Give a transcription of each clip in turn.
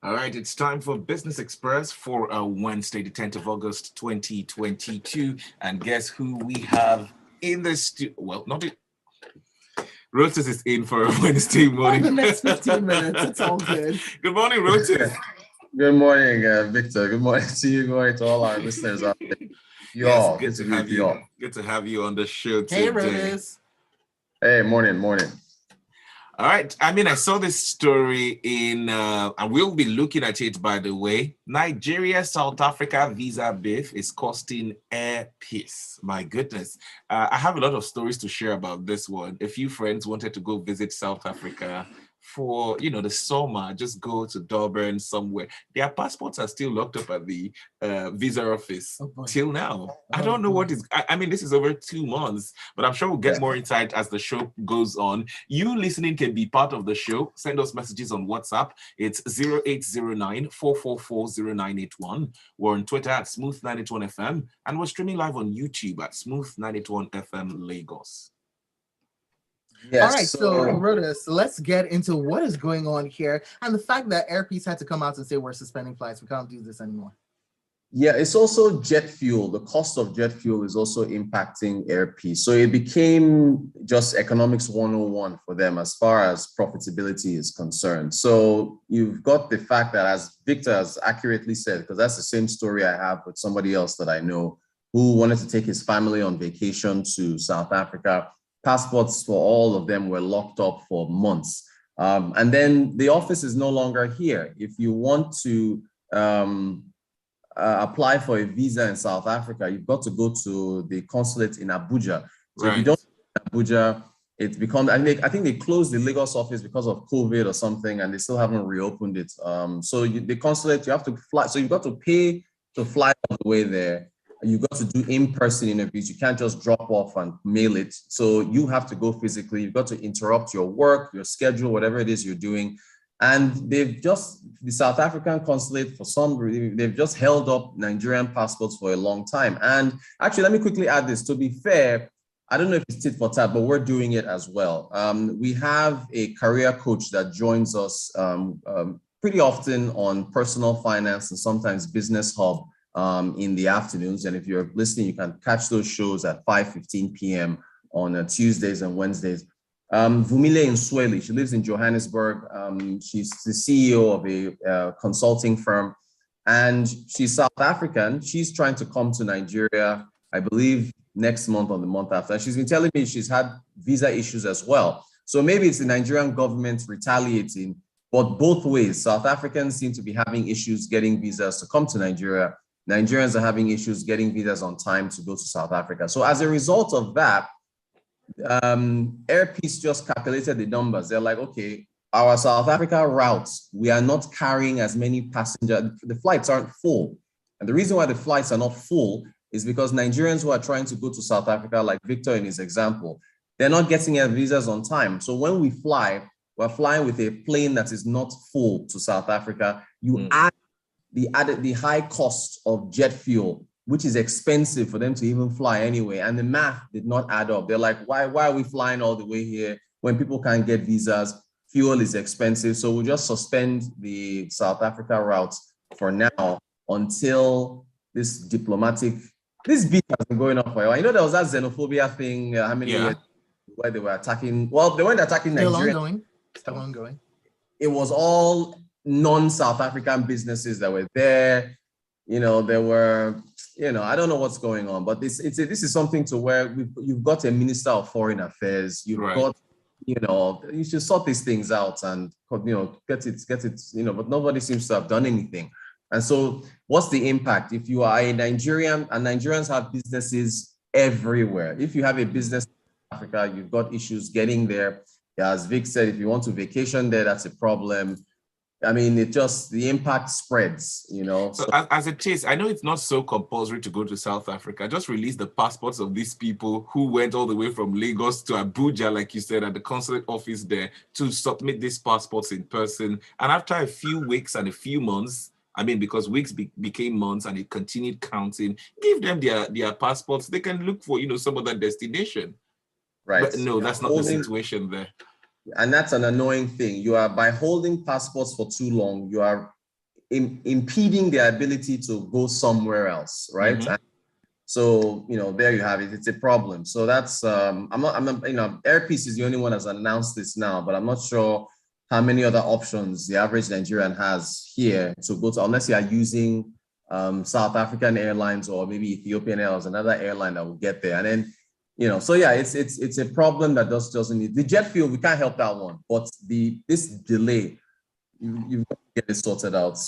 All right, it's time for Business Express for Wednesday, the 10th of August, 2022. And guess who we have in the studio? Well, not it. Rotus is in for a Wednesday morning. For the next 15 minutes, it's all good. Good morning, Rotus. Good morning, Victor. Good morning to you. Good morning to all our listeners out there. Yes, Y'all, good good to to be have with you you. all. Good to have you on the show Hey, today. Rotus. Hey, morning. All right. I saw this story and we'll be looking at it, by the way. Nigeria, South Africa visa beef is costing air peace. My goodness. I have a lot of stories to share about this one. A few friends wanted to go visit South Africa for, the summer, just go to Durban somewhere. Their passports are still locked up at the visa office till now. I don't know what is, this is over 2 months, but I'm sure we'll get more insight as the show goes on. You listening can be part of the show. Send us messages on WhatsApp. It's 0809-444-0981. We're on Twitter at Smooth981FM, and we're streaming live on YouTube at Smooth981FM Lagos. Yes. All right, so Rotus, let's get into what is going on here and the fact that Airpeace had to come out and say we're suspending flights. We can't do this anymore. Yeah, it's also jet fuel. The cost of jet fuel is also impacting Airpeace. So it became just economics 101 for them as far as profitability is concerned. So you've got the fact that, as Victor has accurately said, because that's the same story I have with somebody else that I know who wanted to take his family on vacation to South Africa. Passports for all of them were locked up for months. And then the office is no longer here. If you want to apply for a visa in South Africa, you've got to go to the consulate in Abuja. So if you don't Abuja, it's become, I think they closed the Lagos office because of COVID or something, and they still haven't reopened it. So the consulate, you have to fly. So you've got to pay to fly all the way there. You've got to do in-person interviews. You can't just drop off and mail it. So you have to go physically. You've got to interrupt your work, your schedule, whatever it is you're doing. And the South African consulate, for some reason, they've just held up Nigerian passports for a long time. And actually, let me quickly add this. To be fair, I don't know if it's tit for tat, but we're doing it as well. We have a career coach that joins us pretty often on personal finance and sometimes Business Hub in the afternoons. And if you're listening, you can catch those shows at 5:15 p.m. on Tuesdays and Wednesdays. Vumile Nsweli, she lives in Johannesburg. She's the CEO of a consulting firm, and she's South African. She's trying to come to Nigeria, I believe, next month or the month after. She's been telling me she's had visa issues as well. So maybe it's the Nigerian government retaliating, but both ways. South Africans seem to be having issues getting visas to come to Nigeria. Nigerians are having issues getting visas on time to go to South Africa. So as a result of that, Airpeace just calculated the numbers. They're like, okay, our South Africa routes, we are not carrying as many passengers. The flights aren't full. And the reason why the flights are not full is because Nigerians who are trying to go to South Africa, like Victor in his example, they're not getting their visas on time. So when we fly, we're flying with a plane that is not full to South Africa. You add the high cost of jet fuel, which is expensive for them to even fly anyway. And the math did not add up. They're like, why are we flying all the way here when people can't get visas? Fuel is expensive. So we'll just suspend the South Africa routes for now until this beef has been going on for a while. You know, there was that xenophobia thing, how many years where they were attacking, well, they weren't attacking Nigeria. Still ongoing. It was all non-South African businesses that were there. There were, I don't know what's going on, but this is something to where you've got a minister of foreign affairs. You've got, you should sort these things out and, get it, but nobody seems to have done anything. And so what's the impact? If you are a Nigerian, and Nigerians have businesses everywhere. If you have a business in Africa, you've got issues getting there. As Vic said, if you want to vacation there, that's a problem. I mean, the impact spreads, So as it is, I know it's not so compulsory to go to South Africa. Just release the passports of these people who went all the way from Lagos to Abuja, like you said, at the consulate office there to submit these passports in person. And after a few weeks and a few months, because weeks became months and it continued counting, give them their passports. They can look for, some other destination. Right. But no, that's not the situation there. And that's an annoying thing. By holding passports for too long, you are impeding their ability to go somewhere else, right? Mm-hmm. So, there you have it. It's a problem. So that's, I'm not, Airpeace is the only one that's announced this now, but I'm not sure how many other options the average Nigerian has here to go to, unless you are using South African Airlines or maybe Ethiopian Airlines, another airline that will get there. And then, so yeah, it's a problem that doesn't need the jet fuel. We can't help that one, but this delay, you've got to get it sorted out,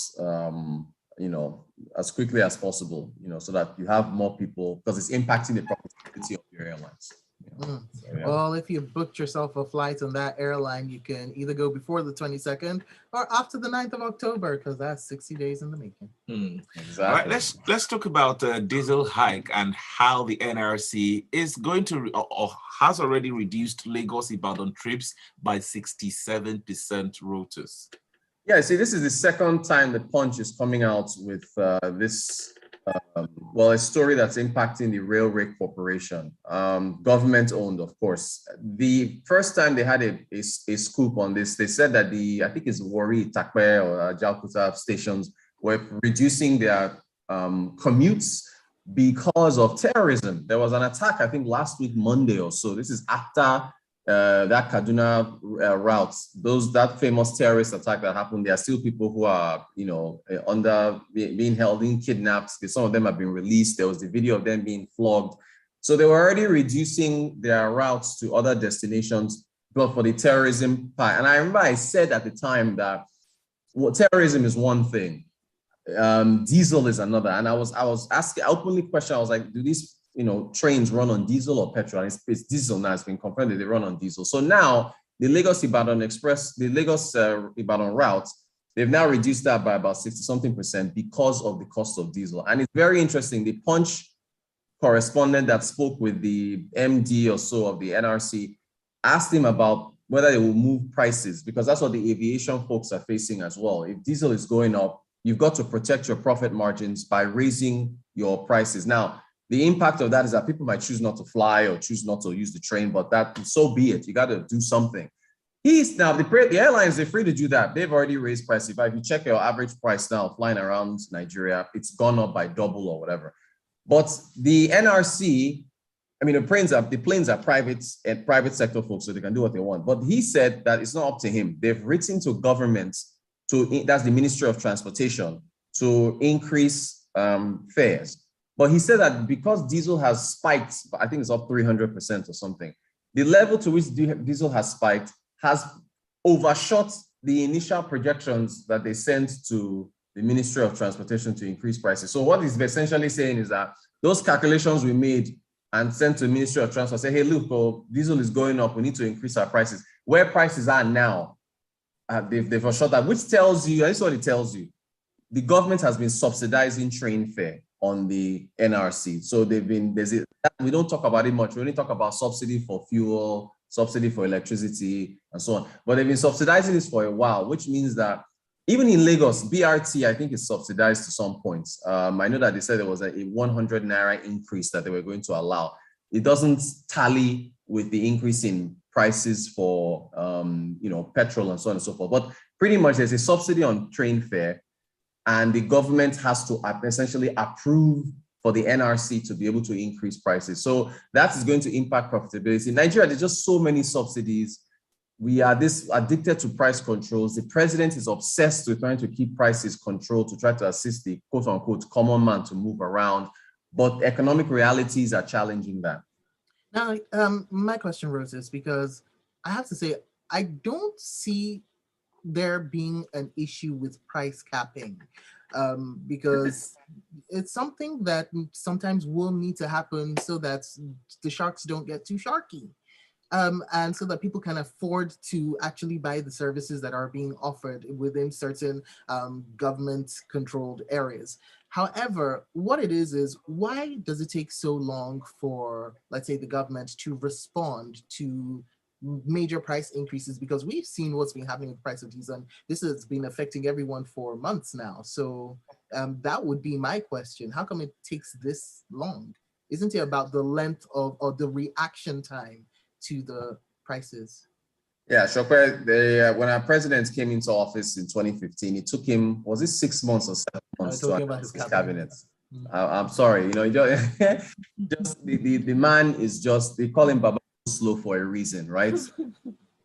as quickly as possible, so that you have more people, because it's impacting the profitability of your airlines. So, yeah. Well, if you booked yourself a flight on that airline, you can either go before the 22nd or after the 9th of October, because that's 60 days in the making. Exactly. All right, let's talk about diesel hike and how the NRC is going to or has already reduced Lagos-Ibadan trips by 67% Rotus. Yeah, see, this is the second time the Punch is coming out with this, a story that's impacting the Railway Corporation, government-owned, of course. The first time they had a scoop on this, they said that I think it's Warri, Takpe, or Jalkuta stations were reducing their commutes because of terrorism. There was an attack, I think, last week, Monday or so. This is after that Kaduna route, that famous terrorist attack that happened. There are still people who are, under being held in kidnapped. Some of them have been released. There was the video of them being flogged. So they were already reducing their routes to other destinations, but for the terrorism part. And I remember I said at the time that terrorism is one thing, diesel is another. And I was asking, I openly question. I was like, do these trains run on diesel or petrol? And it's diesel now. It's been confirmed that they run on diesel. So now the Lagos-Ibadan Express, the Lagos-Ibadan route, they've now reduced that by about 60-something% because of the cost of diesel. And it's very interesting. The Punch correspondent that spoke with the MD or so of the NRC asked him about whether they will move prices, because that's what the aviation folks are facing as well. If diesel is going up, you've got to protect your profit margins by raising your prices. Now, the impact of that is that people might choose not to fly or choose not to use the train, but so be it. You got to do something. The airlines, they're free to do that. They've already raised prices. If you check your average price now, flying around Nigeria, it's gone up by double or whatever. But the NRC, the planes are private and private sector folks, so they can do what they want. But he said that it's not up to him. They've written to governments, that's the Ministry of Transportation, to increase fares. But he said that because diesel has spiked, I think it's up 300% or something, the level to which diesel has spiked has overshot the initial projections that they sent to the Ministry of Transportation to increase prices. So what he's essentially saying is that those calculations we made and sent to the Ministry of Transport say, hey, look, diesel is going up, we need to increase our prices. Where prices are now, they've overshot that, which tells you, this is what it tells you, the government has been subsidizing train fare on the NRC. So we don't talk about it much. We only talk about subsidy for fuel, subsidy for electricity, and so on. But they've been subsidizing this for a while, which means that even in Lagos, BRT, I think, is subsidized to some points. I know that they said there was a 100 Naira increase that they were going to allow. It doesn't tally with the increase in prices for petrol and so on and so forth. But pretty much there's a subsidy on train fare, and the government has to essentially approve for the NRC to be able to increase prices. So that is going to impact profitability. In Nigeria, there's just so many subsidies. We are addicted to price controls. The president is obsessed with trying to keep prices controlled to try to assist the quote unquote common man to move around. But economic realities are challenging that. Now, my question, Rose, is because I have to say, I don't see there being an issue with price capping, because it's something that sometimes will need to happen so that the sharks don't get too sharky, and so that people can afford to actually buy the services that are being offered within certain government-controlled areas. However, what it is why does it take so long for, let's say, the government to respond to major price increases? Because we've seen what's been happening with the price of diesel, and this has been affecting everyone for months now. So that would be my question. How come it takes this long? Isn't it about the length of, or the reaction time to the prices? Yeah, Sope, when our president came into office in 2015, it took him, was it 6 months or 7 months to Talking about announce his his cabinet. cabinet? I'm sorry, just the man is just, they call him Baba Slow for a reason, right?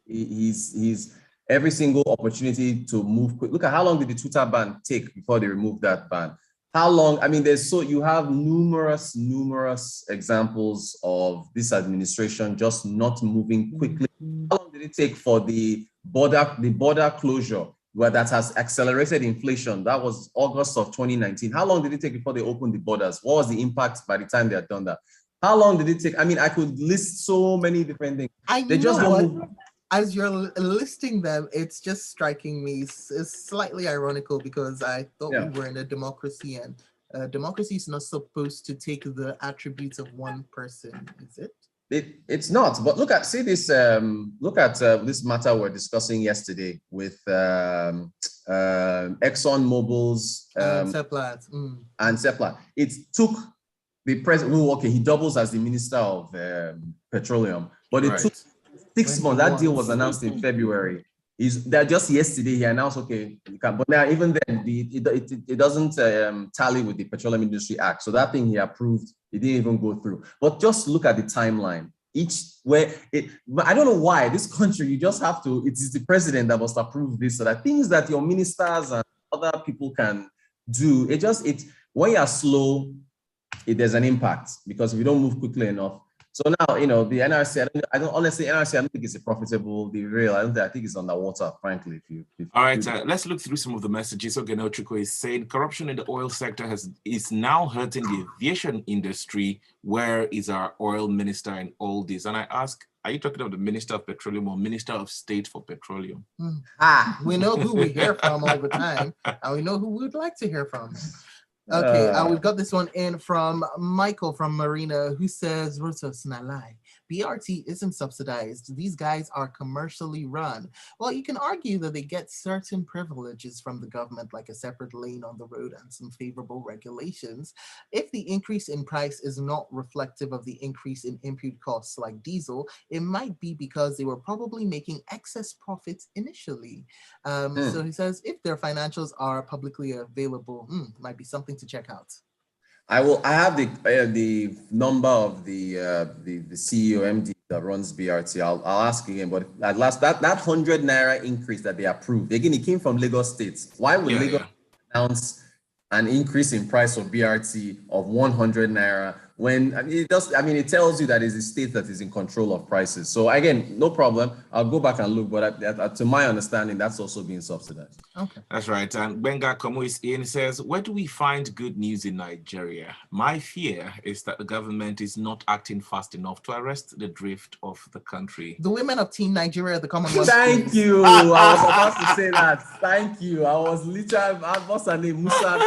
He's every single opportunity to move quick. Look at how long did the Twitter ban take before they removed that ban? How long? I mean, you have numerous examples of this administration just not moving quickly. How long did it take for the border closure where that has accelerated inflation? That was August of 2019. How long did it take before they opened the borders? What was the impact by the time they had done that? How long did it take? I mean, I could list so many different things. They just don't move. As you're listing them, it's just striking me. It's slightly ironical because I thought we were in a democracy, and democracy is not supposed to take the attributes of one person, is it? It's not. But look at this. Look at this matter we're discussing yesterday with Exxon Mobil's and Seplat. It took the president. Okay, he doubles as the minister of petroleum, but it took 6 months. That deal was announced in February. That just yesterday he announced, okay, you can. But now even then, it doesn't tally with the Petroleum Industry Act. So that thing he approved, it didn't even go through. But just look at the timeline. But I don't know why this country, you just have to. It is the president that must approve this, so that things that your ministers and other people can do. When you are slow, there's an impact, because if you don't move quickly enough. So now, the NRC, I don't honestly, I don't think it's a profitable derail. I think it's underwater, frankly. All right, let's look through some of the messages. Ogeno Chukwu is saying corruption in the oil sector is now hurting the aviation industry. Where is our oil minister in all this? And I ask, are you talking of the Minister of Petroleum or Minister of State for Petroleum? We know who we hear from all the time, and we know who we would like to hear from. Okay, we've got this one in from Michael from Marina, who says, Rotus na lie. BRT isn't subsidized. These guys are commercially run. Well, you can argue that they get certain privileges from the government, like a separate lane on the road and some favorable regulations. If the increase in price is not reflective of the increase in input costs like diesel, it might be because they were probably making excess profits initially. So he says, if their financials are publicly available, might be something to check out. I have the number of the CEO MD that runs BRT. I'll ask again, but at last that 100 naira increase that they approved, again, it came from Lagos State. Why would Lagos announce an increase in price of BRT of 100 naira when it tells you that it's a state that is in control of prices. So again, no problem. I'll go back and look, but to my understanding, that's also being subsidized. Okay, that's right. And Benga Komu is in, says, where do we find good news in Nigeria? My fear is that the government is not acting fast enough to arrest the drift of the country. The women of Team Nigeria, the Commonwealth. Thank you. I was about to say that. Thank you. I was literally, what's her name? Musa.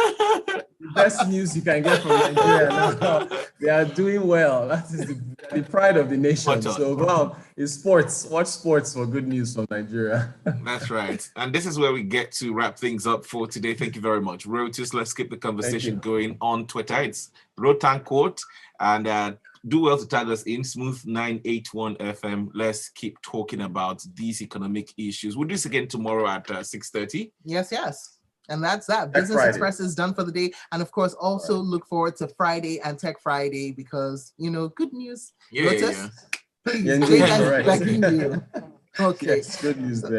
The best news you can get from Nigeria now. They are doing well. That is the pride of the nation. So go on. It's sports. Watch sports for good news from Nigeria. That's right. And this is where we get to wrap things up for today. Thank you very much, Rotus. Let's keep the conversation going on Twitter. It's Rotan Quote, and do well to tag us in Smooth981 FM. Let's keep talking about these economic issues. We'll do this again tomorrow at 6:30. Yes. And that's that. Business Express is done for the day. And of course, also look forward to Friday and Tech Friday because, good news. Yeah. Please, begging you. Okay. Yes, good news there.